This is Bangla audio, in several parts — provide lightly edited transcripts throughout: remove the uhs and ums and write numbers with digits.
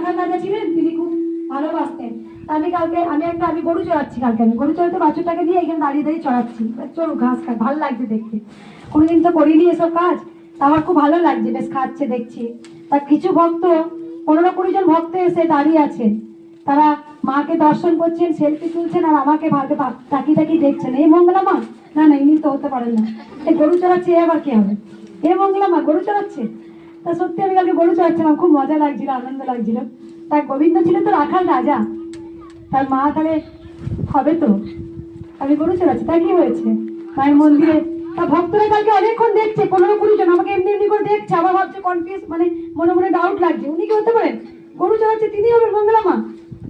রাখাল রাজা ছিলেন, তিনি খুব ভালোবাসতেন। আমি গরু চড়াচ্ছি, কালকে আমি গরু চড়াতে বাছুরটাকে নিয়ে এখানে দাঁড়িয়ে দাঁড়িয়ে চড়াচ্ছি, চলো ঘাস খায়, ভালো লাগছে দেখতে। কোনোদিন তো করিনি এসব কাজ, আমার খুব ভালো লাগছে, বেশ খাচ্ছে দেখছি। তা কিছু ভক্ত, 15-20 জন ভক্ত এসে দাঁড়িয়ে আছেন, তারা মাকে দর্শন করছেন, সেলফি তুলছেন, আর আমাকে ভাগে তাকিয়ে তাকিয়ে দেখছেন। এই মঙ্গলা মা, না না ইনি তো হতে পারেন না, এই গরু চড়াচ্ছে, আবার কি হবে, এ মঙ্গলা মা গরু চড়াচ্ছে। তা সত্যি আমি কালকে গরু চড়াচ্ছিলাম, খুব মজা লাগছিল, আনন্দ লাগছিল। তা গোবিন্দ ছিল তো রাখাল রাজা, তার মা তাহলে হবে তো, আমি গরু চড়াচ্ছি, তা কি হয়েছে মায়ের মন্দিরে। তা ভক্তরা কালকে অনেকক্ষণ দেখছে, 15-20 জন আমাকে এমনি এমনি করে দেখছে, আবার ভাবছে কনফিউজ, মানে মনে মনে ডাউট লাগছে, উনি কি হতে পারেন, গরু চড়াচ্ছে তিনি হবেন মঙ্গলা মা,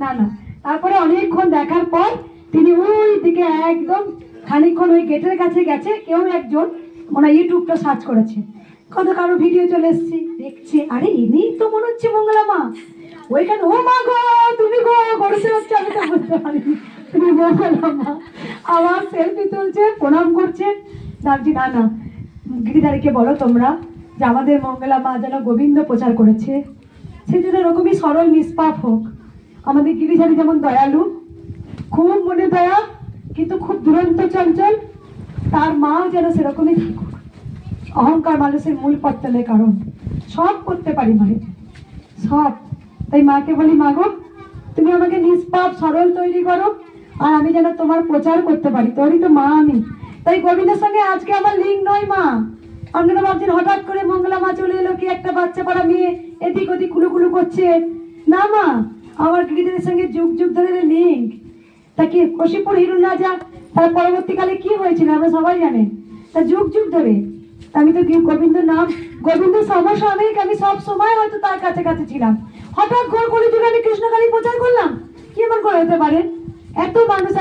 না না। তারপরে অনেকক্ষণ দেখার পর তিনি ওই দিকে একদম খানিকক্ষণ ওই গেটের কাছে গেছে, কেউ একজন মনে ইউটিউবটা সার্চ করেছে, কত কারো ভিডিও চলে এসছে, দেখছে আরে ইনি তো মনে হচ্ছে মঙ্গলা মা। ওইখানে ও মা গো, তুমি গো গরু চড়াচ্ছে, আমি তো বুঝতে পারিনি তুমি মঙ্গলা মা। আবার সেলফি তুলছে, প্রণাম করছে। ভাবছি না না, গিরিধারীকে বলো তোমরা যে আমাদের মঙ্গলা মা যেন গোবিন্দ প্রচার করেছে, সে যেন এরকমই সরল নিষ্পাপ হোক। আমাদের গিরিধারী যেমন দয়ালু, খুব মনে দয়া, কিন্তু খুব দুরন্ত চঞ্চল, তার মাও যেন সেরকমই থাকুক। অহংকার মানুষের মূল পত্তলের কারণ, সব করতে পারি মায়ের সব। তাই মাকে বলি, মা গো তুমি আমাকে নিষ্পাপ সরল তৈরি করো, আর আমি যেন তোমার প্রচার করতে পারি, তোরই তো মা আমি। তাই গোবিন্দের সঙ্গে আজকে আমার লিঙ্ক নয় মা। আপনারা ভাবছেন হঠাৎ করে মঙ্গলা মা চলে এলো, কি একটা বাচ্চা পাড়া মেয়ে এদিক ওদিক কুলুকুলু করছে, না মা, আমার গিরিদের সঙ্গে যুগ যুগ ধরে লিঙ্ক। তা কি কশিপুর হিরণ রাজা, তার পরবর্তীকালে কি হয়েছিল আমরা সবাই জানেন, তা যুগ যুগ ধরে আমি তো গোবিন্দ নাম, গোবিন্দ সমসাময়িক, আমি সব সময় হয়তো তার কাছে কাছে ছিলাম। হঠাৎ ঘর করে যুগে আমি কৃষ্ণকালী প্রচার করলাম, কি এমন করে হতে পারে, এত মানুষ